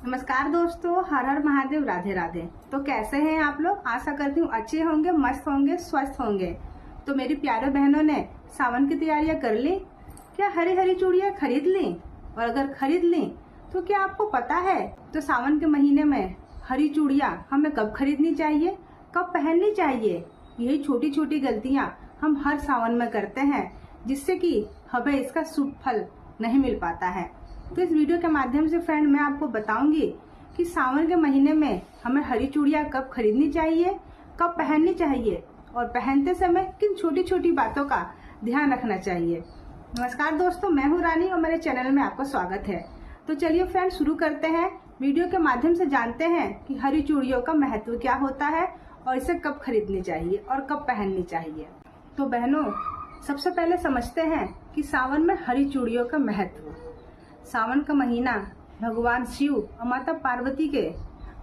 नमस्कार दोस्तों, हर हर महादेव, राधे राधे। तो कैसे हैं आप लोग? आशा करती हूँ अच्छे होंगे, मस्त होंगे, स्वस्थ होंगे। तो मेरी प्यारे बहनों ने सावन की तैयारियां कर ली क्या? हरी हरी चूड़ियां खरीद ली? और अगर खरीद ली तो क्या आपको पता है तो सावन के महीने में हरी चूड़ियां हमें कब खरीदनी चाहिए, कब पहननी चाहिए? यही छोटी छोटी गलतियां हम हर सावन में करते हैं, जिससे कि हमें इसका शुभ फल नहीं मिल पाता है। तो इस वीडियो के माध्यम से फ्रेंड मैं आपको बताऊंगी कि सावन के महीने में हमें हरी चूड़ियां कब खरीदनी चाहिए, कब पहननी चाहिए और पहनते समय किन छोटी छोटी बातों का ध्यान रखना चाहिए। नमस्कार दोस्तों, मैं हूं रानी और मेरे चैनल में आपका स्वागत है। तो चलिए फ्रेंड शुरू करते हैं। वीडियो के माध्यम से जानते हैं कि हरी चूड़ियों का महत्व क्या होता है और इसे कब खरीदनी चाहिए और कब पहननी चाहिए। तो बहनों, सबसे पहले समझते हैं कि सावन में हरी चूड़ियों का महत्व। सावन का महीना भगवान शिव और माता पार्वती के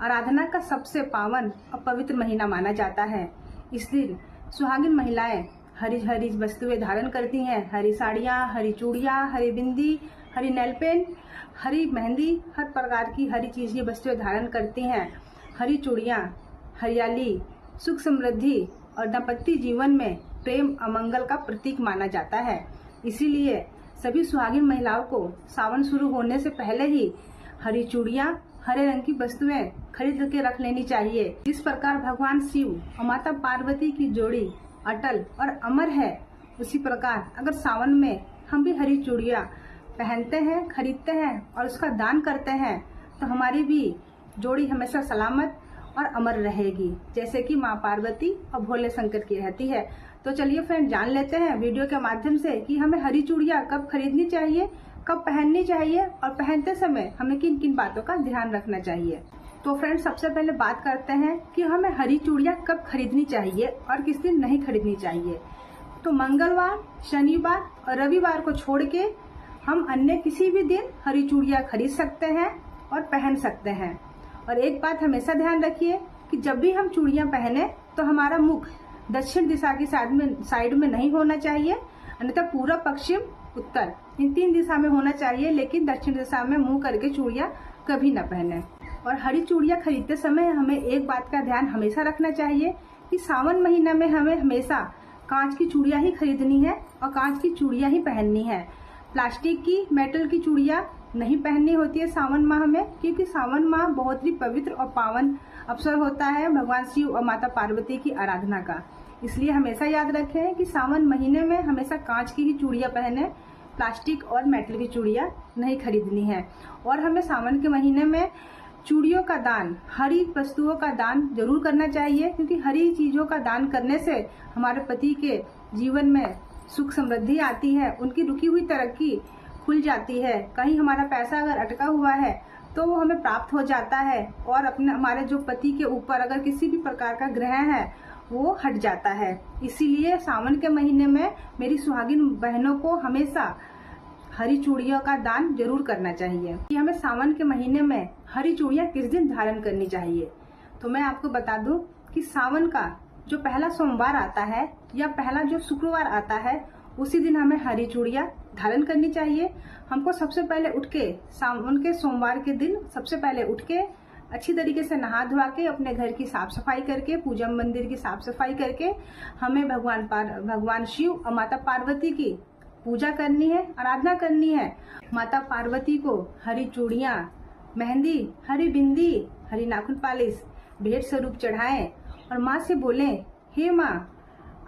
आराधना का सबसे पावन और पवित्र महीना माना जाता है। इस दिन सुहागिन महिलाएं हरी हरी वस्तुएं धारण करती हैं। हरी साड़ियाँ, हरी चूड़ियाँ, हरी बिंदी, हरी नेल पेंट, हरी मेहंदी, हर प्रकार की हरी चीज की वस्तुएं धारण करती हैं। हरी चूड़ियाँ हरियाली, सुख समृद्धि और दाम्पत्य जीवन में प्रेम और मंगल का प्रतीक माना जाता है। इसीलिए सभी सुहागिन महिलाओं को सावन शुरू होने से पहले ही हरी चूड़ियाँ, हरे रंग की वस्तुएं खरीद के रख लेनी चाहिए। जिस प्रकार भगवान शिव और माता पार्वती की जोड़ी अटल और अमर है, उसी प्रकार अगर सावन में हम भी हरी चूड़ियाँ पहनते हैं, खरीदते हैं और उसका दान करते हैं तो हमारी भी जोड़ी हमेशा सलामत और अमर रहेगी, जैसे कि माँ पार्वती और भोले शंकर की रहती है। तो चलिए फ्रेंड जान लेते हैं वीडियो के माध्यम से कि हमें हरी चूड़ियाँ कब खरीदनी चाहिए, कब पहननी चाहिए और पहनते समय हमें किन किन बातों का ध्यान रखना चाहिए। तो फ्रेंड सबसे पहले बात करते हैं कि हमें हरी चूड़ियाँ कब खरीदनी चाहिए और किस दिन नहीं खरीदनी चाहिए। तो मंगलवार, शनिवार और रविवार को छोड़ के हम अन्य किसी भी दिन हरी चूड़ियाँ खरीद सकते हैं और पहन सकते हैं। और एक बात हमेशा ध्यान रखिए कि जब भी हम चूड़ियाँ पहने तो हमारा मुख दक्षिण दिशा की साइड में नहीं होना चाहिए, अन्यथा पूर्व, पश्चिम, उत्तर इन 3 दिशा में होना चाहिए, लेकिन दक्षिण दिशा में मुंह करके चूड़ियाँ कभी न पहने। और हरी चूड़ियाँ खरीदते समय हमें एक बात का ध्यान हमेशा रखना चाहिए कि सावन महीना में हमें हमेशा कांच की चूड़ियाँ ही खरीदनी है और कांच की चूड़ियाँ ही पहननी है। प्लास्टिक की, मेटल की चूड़ियाँ नहीं पहननी होती है सावन माह में, क्योंकि सावन माह बहुत ही पवित्र और पावन अवसर होता है भगवान शिव और माता पार्वती की आराधना का। इसलिए हमेशा याद रखें कि सावन महीने में हमेशा कांच की ही चूड़ियाँ पहने, प्लास्टिक और मेटल की चूड़ियाँ नहीं खरीदनी है। और हमें सावन के महीने में चूड़ियों का दान, हरी वस्तुओं का दान जरूर करना चाहिए, क्योंकि हरी चीजों का दान करने से हमारे पति के जीवन में सुख समृद्धि आती है, उनकी रुकी हुई तरक्की खुल जाती है। कहीं हमारा पैसा अगर अटका हुआ है तो वो हमें प्राप्त हो जाता है और अपने हमारे जो पति के ऊपर अगर किसी भी प्रकार का ग्रह है वो हट जाता है। इसीलिए सावन के महीने में मेरी सुहागिन बहनों को हमेशा हरी चूड़ियों का दान जरूर करना चाहिए। कि हमें सावन के महीने में हरी चूड़ियाँ किस दिन धारण करनी चाहिए, तो मैं आपको बता दूं कि सावन का जो पहला सोमवार आता है या पहला जो शुक्रवार आता है, उसी दिन हमें हरी चूड़ियाँ धारण करनी चाहिए। हमको सबसे पहले उठ के सावन के सोमवार के दिन सबसे पहले उठ के अच्छी तरीके से नहा धोआ के अपने घर की साफ सफाई करके, पूजा मंदिर की साफ सफाई करके हमें भगवान शिव और माता पार्वती की पूजा करनी है, आराधना करनी है। माता पार्वती को हरी चूड़ियाँ, मेहंदी, हरी बिंदी, हरी नाखून पालिश भेंट स्वरूप चढ़ाएं और माँ से बोलें, हे माँ,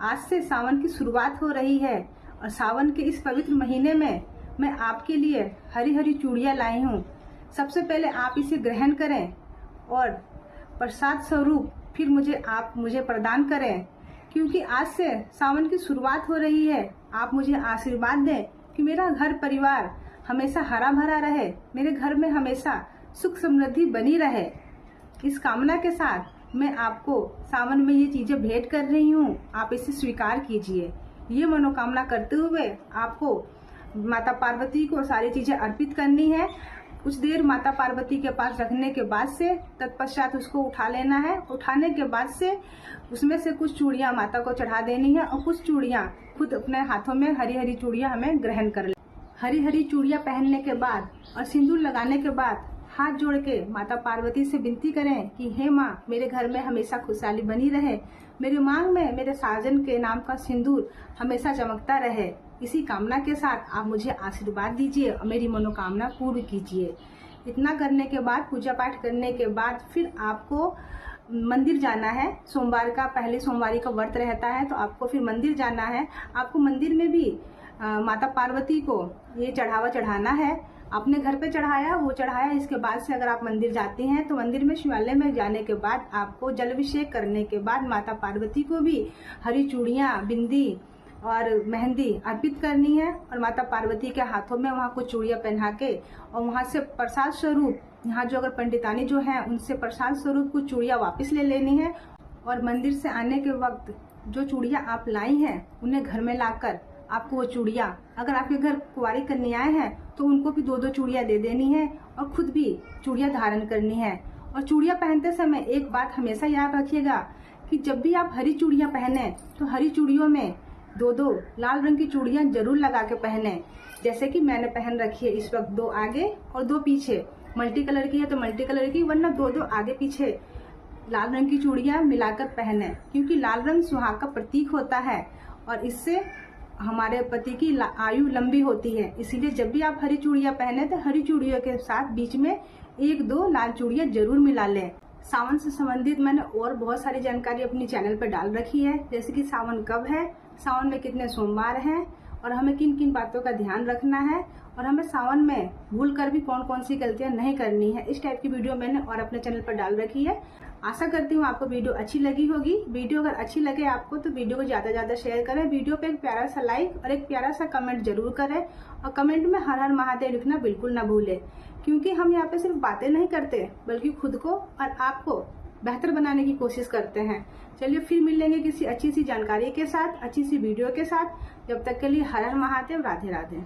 आज से सावन की शुरुआत हो रही है और सावन के इस पवित्र महीने में मैं आपके लिए हरी हरी चूड़ियाँ लाई हूँ। सबसे पहले आप इसे ग्रहण करें और प्रसाद स्वरूप फिर मुझे प्रदान करें, क्योंकि आज से सावन की शुरुआत हो रही है। आप मुझे आशीर्वाद दें कि मेरा घर परिवार हमेशा हरा भरा रहे, मेरे घर में हमेशा सुख समृद्धि बनी रहे। इस कामना के साथ मैं आपको सावन में ये चीजें भेंट कर रही हूँ, आप इसे स्वीकार कीजिए। ये मनोकामना करते हुए आपको माता पार्वती को सारी चीजें अर्पित करनी है। कुछ देर माता पार्वती के पास रखने के बाद से तत्पश्चात उसको उठा लेना है। उठाने के बाद से उसमें से कुछ चूड़ियाँ माता को चढ़ा देनी है और कुछ चूड़ियाँ खुद अपने हाथों में हरी हरी चूड़ियाँ हमें ग्रहण कर ले। हरी हरी चूड़ियाँ पहनने के बाद और सिंदूर लगाने के बाद हाथ जोड़ के माता पार्वती से विनती करें कि हे माँ, मेरे घर में हमेशा खुशहाली बनी रहे, मेरे मांग में मेरे साजन के नाम का सिंदूर हमेशा चमकता रहे। इसी कामना के साथ आप मुझे आशीर्वाद दीजिए और मेरी मनोकामना पूर्ण कीजिए। इतना करने के बाद, पूजा पाठ करने के बाद फिर आपको मंदिर जाना है। सोमवार का, पहले सोमवारी का व्रत रहता है, तो आपको फिर मंदिर जाना है। आपको मंदिर में भी माता पार्वती को ये चढ़ावा चढ़ाना है। अपने घर पे चढ़ाया, वो चढ़ाया, इसके बाद से अगर आप मंदिर जाती हैं तो मंदिर में शिवालय में जाने के बाद आपको जलाभिषेक करने के बाद माता पार्वती को भी हरी चूड़ियाँ, बिंदी और मेहंदी अर्पित करनी है और माता पार्वती के हाथों में वहाँ कुछ चूड़ियाँ पहना के और वहाँ से प्रसाद स्वरूप, यहाँ जो अगर पंडितानी जो है उनसे प्रसाद स्वरूप कुछ चूड़ियाँ वापस ले लेनी है। और मंदिर से आने के वक्त जो चूड़ियाँ आप लाई हैं उन्हें घर में लाकर आपको वो चूड़ियाँ, अगर आपके घर कुंवारी कन्याएं हैं तो उनको भी 2-2 चूड़ियाँ दे देनी है और खुद भी चूड़ियाँ धारण करनी है। और चूड़ियाँ पहनते समय एक बात हमेशा याद रखिएगा कि जब भी आप हरी चूड़ियाँ पहने तो हरी चूड़ियों में 2-2 लाल रंग की चूड़ियाँ जरूर लगा के पहने। जैसे कि मैंने पहन रखी है इस वक्त 2 आगे और 2 पीछे। मल्टी कलर की है तो मल्टी कलर की, वरना 2-2 आगे पीछे लाल रंग की चूड़ियाँ मिलाकर पहने, क्योंकि लाल रंग सुहाग का प्रतीक होता है और इससे हमारे पति की आयु लंबी होती है। इसीलिए जब भी आप हरी चूड़ियाँ पहने तो हरी चूड़ियों के साथ बीच में 1-2 लाल चूड़ियाँ जरूर मिला लें। सावन से संबंधित मैंने और बहुत सारी जानकारी अपनी चैनल पर डाल रखी है, जैसे कि सावन कब है, सावन में कितने सोमवार हैं और हमें किन किन बातों का ध्यान रखना है और हमें सावन में भूल कर भी कौन कौन सी गलतियां नहीं करनी है। इस टाइप की वीडियो मैंने और अपने चैनल पर डाल रखी है। आशा करती हूँ आपको वीडियो अच्छी लगी होगी। वीडियो अगर अच्छी लगे आपको तो वीडियो को ज़्यादा से ज़्यादा शेयर करें। वीडियो पे एक प्यारा सा लाइक और एक प्यारा सा कमेंट जरूर करें और कमेंट में हर हर महादेव लिखना बिल्कुल ना भूलें, क्योंकि हम यहाँ पे सिर्फ बातें नहीं करते बल्कि खुद को और आपको बेहतर बनाने की कोशिश करते हैं। चलिए फिर मिलेंगे किसी अच्छी सी जानकारी के साथ, अच्छी सी वीडियो के साथ। जब तक के लिए हर हर महादेव, राधे राधे।